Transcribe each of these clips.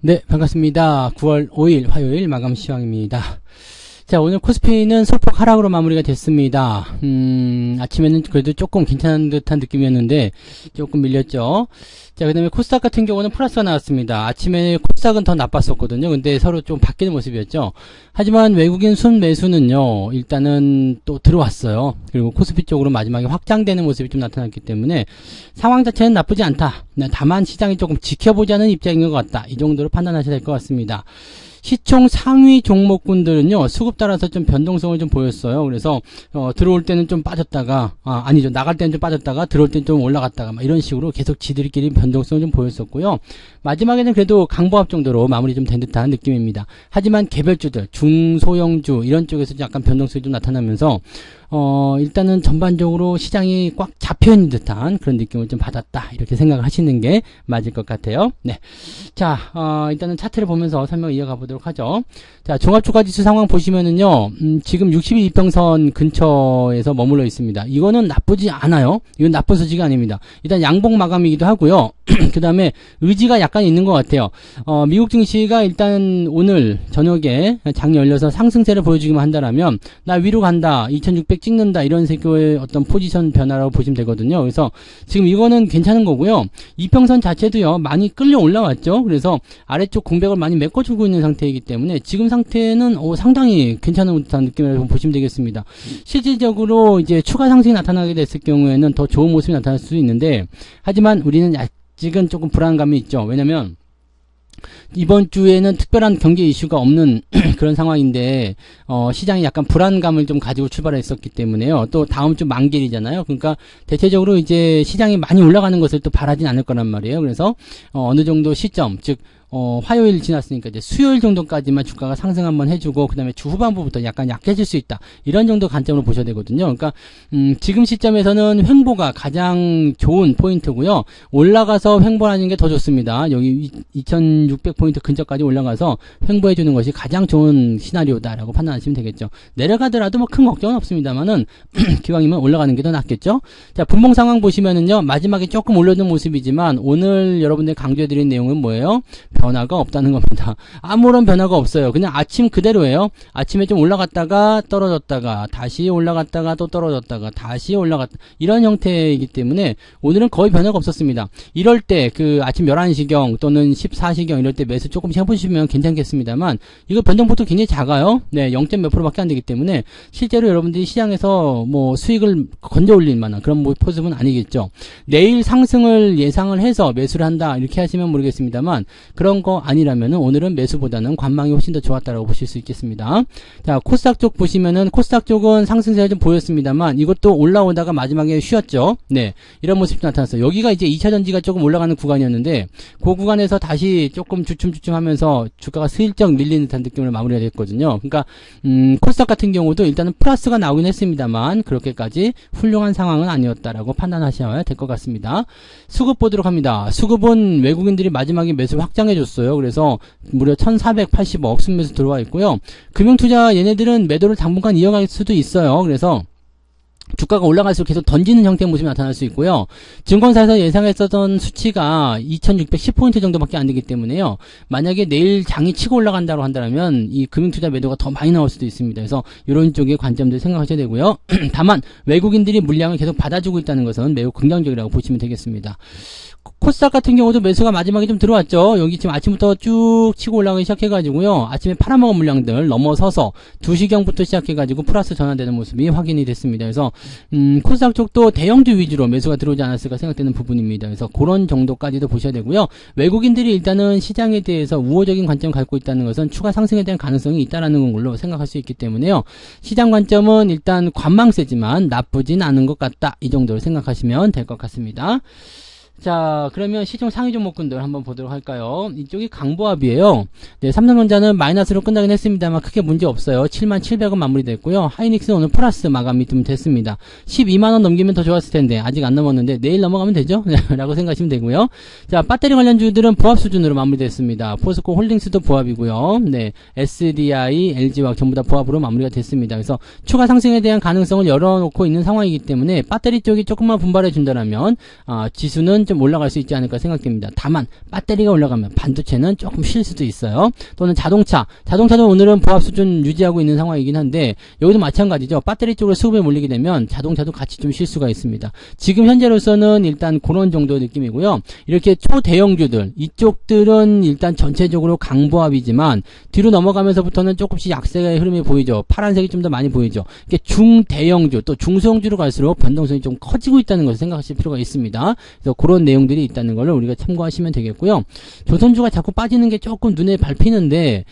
네, 반갑습니다. 9월 5일 화요일 마감 시황입니다. 자, 오늘 코스피는 소폭 하락으로 마무리가 됐습니다. 아침에는 그래도 조금 괜찮은 듯한 느낌이었는데 조금 밀렸죠. 자, 그 다음에 코스닥 같은 경우는 플러스가 나왔습니다. 아침에 코스닥은 더 나빴었거든요. 근데 서로 좀 바뀌는 모습이었죠. 하지만 외국인 순매수는요, 일단은 또 들어왔어요. 그리고 코스피 쪽으로 마지막에 확장되는 모습이 좀 나타났기 때문에 상황 자체는 나쁘지 않다. 다만 시장이 조금 지켜보자는 입장인 것 같다. 이 정도로 판단하셔야 될 것 같습니다. 시총 상위 종목군들은요, 수급 따라서 좀 변동성을 좀 보였어요. 그래서 들어올 때는 좀 빠졌다가 아니죠, 나갈 때는 좀 빠졌다가 들어올 때는 좀 올라갔다가 막 이런 식으로 계속 지들끼리 변동성을 좀 보였었고요. 마지막에는 그래도 강보합 정도로 마무리 좀 된 듯한 느낌입니다. 하지만 개별주들, 중소형주 이런 쪽에서 약간 변동성이 좀 나타나면서 일단은 전반적으로 시장이 꽉 잡혀있는 듯한 그런 느낌을 좀 받았다, 이렇게 생각을 하시는 게 맞을 것 같아요. 네. 자, 일단은 차트를 보면서 설명 이어가 보도록 하죠. 자, 종합주가지수 상황 보시면은요, 지금 60일 이평선 근처에서 머물러 있습니다. 이거는 나쁘지 않아요. 이건 나쁜 소식이 아닙니다. 일단 양봉 마감이기도 하고요. 그 다음에 의지가 약간 있는 것 같아요. 미국 증시가 일단 오늘 저녁에 장이 열려서 상승세를 보여주기만 한다라면, 나 위로 간다, 2600 찍는다, 이런 색의 어떤 포지션 변화라고 보시면 되거든요. 그래서 지금 이거는 괜찮은 거고요. 이평선 자체도요, 많이 끌려 올라왔죠. 그래서 아래쪽 공백을 많이 메꿔주고 있는 상태이기 때문에 지금 상태는 상당히 괜찮은 듯한 느낌이라고 보시면 되겠습니다. 실질적으로 이제 추가 상승이 나타나게 됐을 경우에는 더 좋은 모습이 나타날 수 있는데, 하지만 우리는 아직은 조금 불안감이 있죠. 왜냐면 이번 주에는 특별한 경기 이슈가 없는 그런 상황인데, 시장이 약간 불안감을 좀 가지고 출발했었기 때문에요. 또 다음 주 만기일이잖아요. 그러니까 대체적으로 이제 시장이 많이 올라가는 것을 또 바라진 않을 거란 말이에요. 그래서 어느 정도 시점, 즉 화요일 지났으니까 이제 수요일 정도까지만 주가가 상승 한번 해주고, 그 다음에 주 후반부부터 약간 약해질 수 있다, 이런 정도 관점으로 보셔야 되거든요. 그러니까 지금 시점에서는 횡보가 가장 좋은 포인트고요. 올라가서 횡보하는 게 더 좋습니다. 여기 2600포인트 근처까지 올라가서 횡보해 주는 것이 가장 좋은 시나리오다라고 판단하시면 되겠죠. 내려가더라도 뭐 큰 걱정은 없습니다만은 기왕이면 올라가는 게 더 낫겠죠. 자, 분봉 상황 보시면은요, 마지막에 조금 올려준 모습이지만 오늘 여러분들 강조해드린 내용은 뭐예요? 변화가 없다는 겁니다. 아무런 변화가 없어요. 그냥 아침 그대로예요. 아침에 좀 올라갔다가 떨어졌다가 다시 올라갔다가 또 떨어졌다가 다시 올라갔다, 이런 형태이기 때문에 오늘은 거의 변화가 없었습니다. 이럴 때 그 아침 11시경 또는 14시경 이럴 때 매수 조금씩 해보시면 괜찮겠습니다만, 이거 변동폭도 굉장히 작아요. 네, 0. 몇 %밖에 안 되기 때문에 실제로 여러분들이 시장에서 뭐 수익을 건져 올릴 만한 그런 포습은 아니겠죠. 내일 상승을 예상을 해서 매수를 한다, 이렇게 하시면 모르겠습니다만, 그런 거 아니라면은 오늘은 매수보다는 관망이 훨씬 더 좋았다라고 보실 수 있겠습니다. 자, 코스닥 쪽 보시면은 코스닥 쪽은 상승세가 좀 보였습니다만 이것도 올라오다가 마지막에 쉬었죠. 네, 이런 모습이 나타났어요. 여기가 이제 2차 전지가 조금 올라가는 구간이었는데 그 구간에서 다시 조금 주춤주춤하면서 주가가 슬쩍 밀리는 듯한 느낌으로 마무리가 됐거든요. 그러니까 코스닥 같은 경우도 일단은 플러스가 나오긴 했습니다만 그렇게까지 훌륭한 상황은 아니었다라고 판단하셔야 될 것 같습니다. 수급 보도록 합니다. 수급은 외국인들이 마지막에 매수 확장해 줬어요. 그래서 무려 1480억 순매수 들어와 있고요. 금융투자 얘네들은 매도를 당분간 이어갈 수도 있어요. 그래서 주가가 올라갈수록 계속 던지는 형태의 모습이 나타날 수 있고요. 증권사에서 예상했었던 수치가 2610포인트 정도밖에 안 되기 때문에요. 만약에 내일 장이 치고 올라간다고 한다면 이 금융투자 매도가 더 많이 나올 수도 있습니다. 그래서 이런 쪽의 관점들 생각하셔야 되고요. 다만 외국인들이 물량을 계속 받아주고 있다는 것은 매우 긍정적이라고 보시면 되겠습니다. 코스닥 같은 경우도 매수가 마지막에 좀 들어왔죠. 여기 지금 아침부터 쭉 치고 올라가기 시작해가지고요. 아침에 팔아먹은 물량들 넘어서서 2시경부터 시작해가지고 플러스 전환되는 모습이 확인이 됐습니다. 그래서 코스닥 쪽도 대형주 위주로 매수가 들어오지 않았을까 생각되는 부분입니다. 그래서 그런 정도까지도 보셔야 되고요. 외국인들이 일단은 시장에 대해서 우호적인 관점을 갖고 있다는 것은 추가 상승에 대한 가능성이 있다라는 걸로 생각할 수 있기 때문에요. 시장 관점은 일단 관망세지만 나쁘진 않은 것 같다, 이 정도로 생각하시면 될 것 같습니다. 자, 그러면 시총 상위 종목군들 한번 보도록 할까요? 이쪽이 강보합이에요. 네, 삼성전자는 마이너스로 끝나긴 했습니다만 크게 문제 없어요. 7700원 마무리됐고요. 하이닉스는 오늘 플러스 마감이 좀 됐습니다. 12만원 넘기면 더 좋았을 텐데 아직 안 넘었는데 내일 넘어가면 되죠? 라고 생각하시면 되고요. 자, 배터리 관련주들은 보합 수준으로 마무리됐습니다. 포스코 홀딩스도 보합이고요. 네, SDI, LG화학 전부 다 보합으로 마무리가 됐습니다. 그래서 추가 상승에 대한 가능성을 열어놓고 있는 상황이기 때문에 배터리 쪽이 조금만 분발해 준다면 지수는 좀 올라갈 수 있지 않을까 생각됩니다. 다만 배터리가 올라가면 반도체는 조금 쉴 수도 있어요. 또는 자동차도 오늘은 보합 수준 유지하고 있는 상황이긴 한데 여기도 마찬가지죠. 배터리 쪽으로 수급에 몰리게 되면 자동차도 같이 좀 쉴 수가 있습니다. 지금 현재로서는 일단 그런 정도의 느낌이고요. 이렇게 초대형주들 이쪽들은 일단 전체적으로 강보합이지만 뒤로 넘어가면서부터는 조금씩 약세의 흐름이 보이죠. 파란색이 좀 더 많이 보이죠. 이게 중대형주 또 중소형주로 갈수록 변동성이 좀 커지고 있다는 것을 생각하실 필요가 있습니다. 그래서 그런 내용들이 있다는 걸 우리가 참고하시면 되겠고요. 조선주가 자꾸 빠지는 게 조금 눈에 밟히는데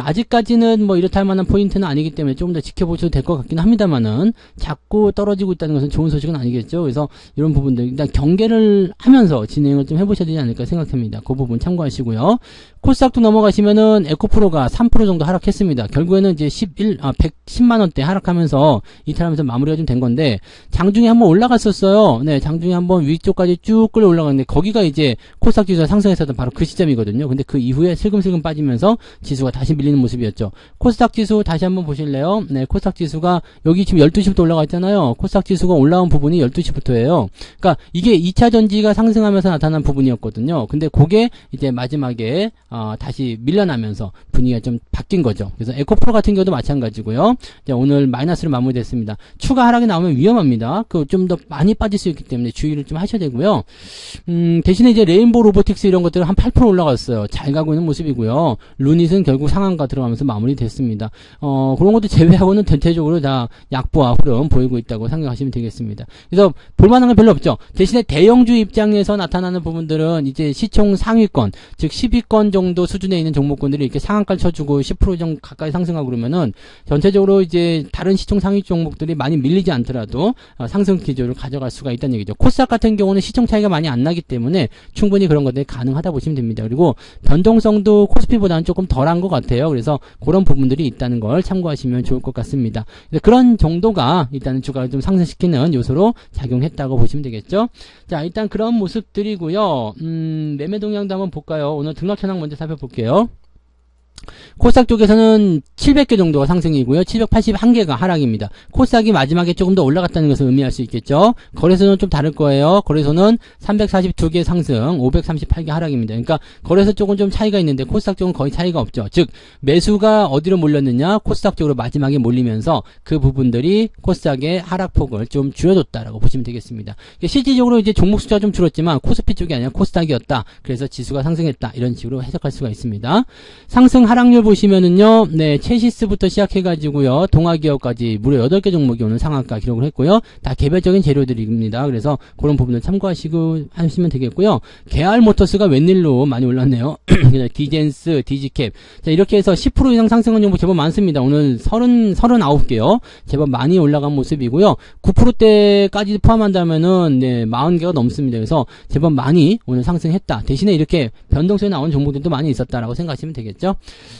아직까지는 뭐 이렇다 할 만한 포인트는 아니기 때문에 조금 더 지켜보셔도 될 것 같긴 합니다만은 자꾸 떨어지고 있다는 것은 좋은 소식은 아니겠죠. 그래서 이런 부분들 일단 경계를 하면서 진행을 좀 해보셔야 되지 않을까 생각합니다. 그 부분 참고하시고요. 코스닥도 넘어가시면은 에코프로가 3% 정도 하락했습니다. 결국에는 이제 110만원대 하락하면서 이탈하면서 마무리가 좀 된 건데, 장중에 한번 올라갔었어요. 네, 장중에 한번 위쪽까지 쭉 끌어 올라갔는데, 거기가 이제 코스닥 지수가 상승했었던 바로 그 시점이거든요. 근데 그 이후에 슬금슬금 빠지면서 지수가 다시 밀리는 모습이었죠. 코스닥 지수 다시 한번 보실래요? 네, 코스닥 지수가 여기 지금 12시부터 올라가 있잖아요. 코스닥 지수가 올라온 부분이 12시부터예요. 그러니까 이게 2차 전지가 상승하면서 나타난 부분이었거든요. 근데 그게 이제 마지막에 다시 밀려나면서 분위기가 좀 바뀐 거죠. 그래서 에코프로 같은 경우도 마찬가지고요. 이제 오늘 마이너스로 마무리됐습니다. 추가 하락이 나오면 위험합니다. 그 좀 더 많이 빠질 수 있기 때문에 주의를 좀 하셔야 되고요. 대신에 이제 레인보우 로보틱스 이런 것들은 한 8% 올라갔어요. 잘 가고 있는 모습이고요. 루닛은 결국 상한가 들어가면서 마무리됐습니다. 그런 것도 제외하고는 전체적으로 다 약보와 흐름 보이고 있다고 생각하시면 되겠습니다. 그래서 볼만한 건 별로 없죠. 대신에 대형주 입장에서 나타나는 부분들은 이제 시총 상위권, 즉 10위권 정도 수준에 있는 종목군들이 이렇게 상한가를 쳐주고 10% 정도 가까이 상승하고 그러면은 전체적으로 이제 다른 시총 상위 종목들이 많이 밀리지 않더라도 상승 기조를 가져갈 수가 있다는 얘기죠. 코스닥 같은 경우는 시총 차이가 많이 안 나기 때문에 충분히 그런 것들이 가능하다 보시면 됩니다. 그리고 변동성도 코스피보다는 조금 덜한 것 같아요. 그래서 그런 부분들이 있다는 걸 참고하시면 좋을 것 같습니다. 그런 정도가 일단은 주가를 좀 상승시키는 요소로 작용했다고 보시면 되겠죠. 자, 일단 그런 모습들이고요. 매매 동향도 한번 볼까요? 오늘 등락 현황 먼저 살펴볼게요. 코스닥 쪽에서는 700개 정도가 상승이고요. 781개가 하락입니다. 코스닥이 마지막에 조금 더 올라갔다는 것을 의미할 수 있겠죠. 거래소는 좀 다를 거예요. 거래소는 342개 상승, 538개 하락입니다. 그러니까 거래소 쪽은 좀 차이가 있는데 코스닥 쪽은 거의 차이가 없죠. 즉 매수가 어디로 몰렸느냐, 코스닥 쪽으로 마지막에 몰리면서 그 부분들이 코스닥의 하락폭을 좀 줄여줬다라고 보시면 되겠습니다. 실질적으로 이제 종목 숫자가 좀 줄었지만 코스피 쪽이 아니라 코스닥이었다. 그래서 지수가 상승했다. 이런 식으로 해석할 수가 있습니다. 상승 하락률 보시면은요, 네, 체시스부터 시작해가지고요, 동아기업까지 무려 8개 종목이 오늘 상한가 기록을 했고요, 다 개별적인 재료들입니다. 그래서 그런 부분을 참고하시고 하시면 되겠고요. KR모터스가 웬일로 많이 올랐네요. 디젠스, 디지캡. 자, 이렇게 해서 10% 이상 상승한 종목 제법 많습니다. 오늘 39개요. 제법 많이 올라간 모습이고요. 9%대까지 포함한다면은, 네, 40개가 넘습니다. 그래서 제법 많이 오늘 상승했다. 대신에 이렇게 변동성이 나온 종목들도 많이 있었다라고 생각하시면 되겠죠.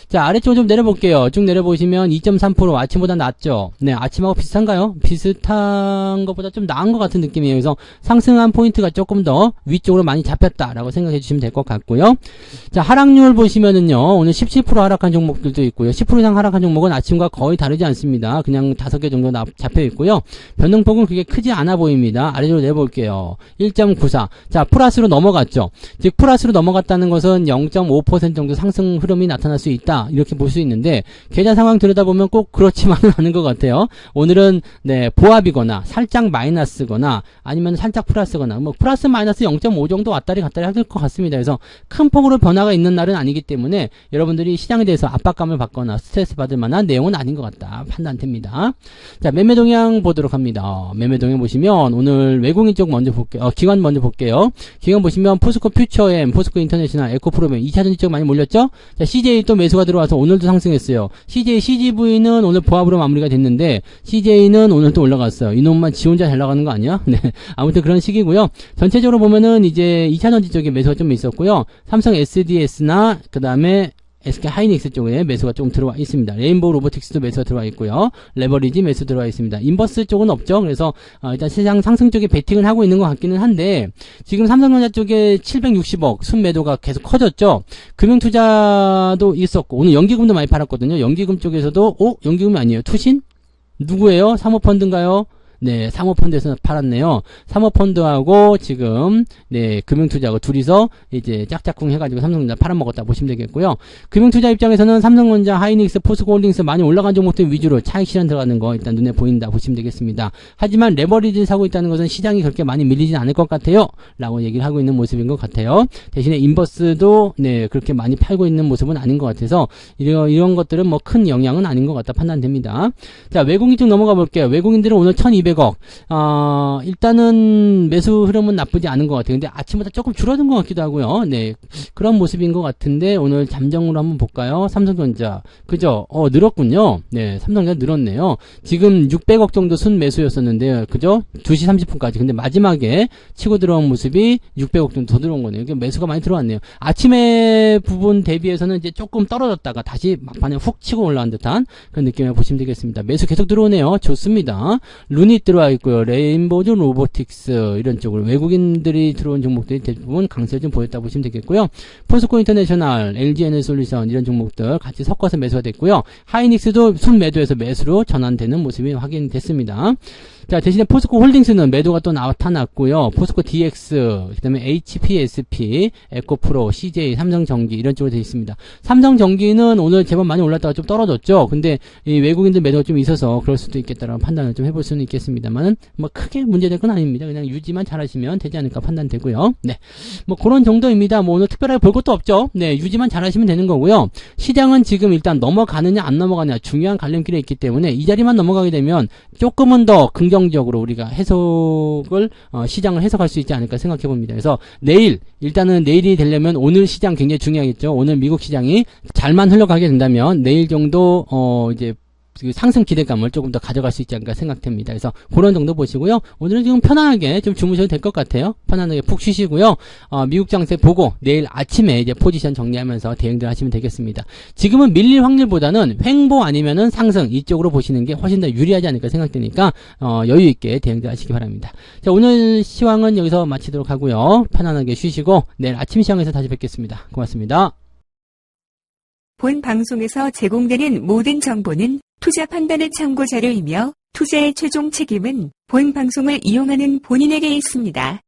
자, 아래쪽으로 좀 내려볼게요. 쭉 내려보시면 2.3% 아침보다 낮죠. 네, 아침하고 비슷한가요? 비슷한 것보다 좀 나은 것 같은 느낌이에요. 그래서 상승한 포인트가 조금 더 위쪽으로 많이 잡혔다라고 생각해 주시면 될 것 같고요. 자, 하락률 보시면은요, 오늘 17% 하락한 종목들도 있고요. 10% 이상 하락한 종목은 아침과 거의 다르지 않습니다. 그냥 5개 정도 잡혀 있고요. 변동폭은 그게 크지 않아 보입니다. 아래쪽으로 내볼게요. 1.94. 자, 플러스로 넘어갔죠. 즉, 플러스로 넘어갔다는 것은 0.5% 정도 상승 흐름이 나타날 수 있다. 이렇게 볼 수 있는데 계좌 상황 들여다보면 꼭 그렇지만은 않은 것 같아요. 오늘은 네, 보합이거나 살짝 마이너스거나 아니면 살짝 플러스거나 뭐 플러스 마이너스 0.5 정도 왔다리 갔다리 할 것 같습니다. 그래서 큰 폭으로 변화가 있는 날은 아니기 때문에 여러분들이 시장에 대해서 압박감을 받거나 스트레스 받을 만한 내용은 아닌 것 같다 판단됩니다. 자, 매매 동향 보도록 합니다. 매매 동향 보시면 오늘 외국인 쪽 먼저 볼게요. 기관 먼저 볼게요. 기관 보시면 포스코 퓨처엠, 포스코 인터내셔널, 에코프로벤 2차전지 쪽 많이 몰렸죠. 자, CJ 또 매수가 들어와서 오늘도 상승했어요. CJ, CGV는 오늘 보합으로 마무리가 됐는데 CJ는 오늘 또 올라갔어요. 이놈만 지 혼자 잘 나가는 거 아니야? 네. 아무튼 그런 식이고요. 전체적으로 보면은 이제 2차전지 쪽에 매수가 좀 있었고요. 삼성 SDS나 그 다음에 SK 하이닉스 쪽에 매수가 조금 들어와 있습니다. 레인보우 로보틱스도 매수가 들어와 있고요. 레버리지 매수 들어와 있습니다. 인버스 쪽은 없죠. 그래서 일단 시장 상승 쪽에 베팅을 하고 있는 것 같기는 한데 지금 삼성전자 쪽에 760억 순매도가 계속 커졌죠. 금융투자도 있었고 오늘 연기금도 많이 팔았거든요. 연기금 쪽에서도 연기금이 아니에요. 투신? 누구예요? 사모펀드인가요? 네, 사모펀드에서 팔았네요. 사모펀드하고 지금 네, 금융투자하고 둘이서 이제 짝짝꿍 해가지고 삼성전자 팔아먹었다 보시면 되겠고요. 금융투자 입장에서는 삼성전자, 하이닉스, 포스코홀딩스 많이 올라간 종목들 위주로 차익 실현 들어가는 거 일단 눈에 보인다 보시면 되겠습니다. 하지만 레버리지를 사고 있다는 것은 시장이 그렇게 많이 밀리진 않을 것 같아요. 라고 얘기를 하고 있는 모습인 것 같아요. 대신에 인버스도 네, 그렇게 많이 팔고 있는 모습은 아닌 것 같아서 이런 것들은 뭐 큰 영향은 아닌 것 같다 판단됩니다. 자, 외국인 쪽 넘어가 볼게요. 외국인들은 오늘 1200억. 일단은 매수 흐름은 나쁘지 않은 것 같아요. 근데 아침보다 조금 줄어든 것 같기도 하고요. 네, 그런 모습인 것 같은데 오늘 잠정으로 한번 볼까요? 삼성전자. 그죠? 늘었군요. 네, 삼성전자 늘었네요. 지금 600억 정도 순 매수였었는데요. 그죠? 2시 30분까지. 근데 마지막에 치고 들어온 모습이 600억 정도 더 들어온 거네요. 이게 매수가 많이 들어왔네요. 아침에 부분 대비해서는 이제 조금 떨어졌다가 다시 막판에 훅 치고 올라온 듯한 그런 느낌을 보시면 되겠습니다. 매수 계속 들어오네요. 좋습니다. 루닛 들어와 있고요. 레인보우 로보틱스 이런 쪽으로 외국인들이 들어온 종목들이 대부분 강세를 좀 보였다 보시면 되겠고요. 포스코 인터내셔널, LG에너솔루션 이런 종목들 같이 섞어서 매수가 됐고요. 하이닉스도 순 매도에서 매수로 전환되는 모습이 확인됐습니다. 자, 대신에 포스코 홀딩스는 매도가 또 나타났고요. 포스코 DX, 그 다음에 HPSP, 에코프로, CJ, 삼성전기 이런 쪽으로 되어 있습니다. 삼성전기는 오늘 제법 많이 올랐다가 좀 떨어졌죠. 근데 이 외국인들 매도가 좀 있어서 그럴 수도 있겠다라는 판단을 좀 해볼 수는 있겠습니다만은 뭐 크게 문제될 건 아닙니다. 그냥 유지만 잘하시면 되지 않을까 판단되고요. 네, 뭐 그런 정도입니다. 뭐 오늘 특별하게 볼 것도 없죠. 네, 유지만 잘하시면 되는 거고요. 시장은 지금 일단 넘어가느냐 안 넘어가느냐 중요한 갈림길에 있기 때문에 이 자리만 넘어가게 되면 조금은 더 긍정적으로 우리가 해석을 시장을 해석할 수 있지 않을까 생각해 봅니다. 그래서 일단은 내일이 되려면 오늘 시장 굉장히 중요하겠죠. 오늘 미국 시장이 잘만 흘러가게 된다면 내일 정도 이제 그 상승 기대감을 조금 더 가져갈 수 있지 않을까 생각됩니다. 그래서 그런 정도 보시고요. 오늘은 지금 편안하게 좀 주무셔도 될 것 같아요. 편안하게 푹 쉬시고요. 미국 장세 보고 내일 아침에 이제 포지션 정리하면서 대응들 하시면 되겠습니다. 지금은 밀릴 확률보다는 횡보 아니면은 상승 이쪽으로 보시는 게 훨씬 더 유리하지 않을까 생각되니까 여유 있게 대응들 하시기 바랍니다. 자, 오늘 시황은 여기서 마치도록 하고요. 편안하게 쉬시고 내일 아침 시황에서 다시 뵙겠습니다. 고맙습니다. 본 방송에서 제공되는 모든 정보는 투자 판단의 참고 자료이며 투자의 최종 책임은 본 방송을 이용하는 본인에게 있습니다.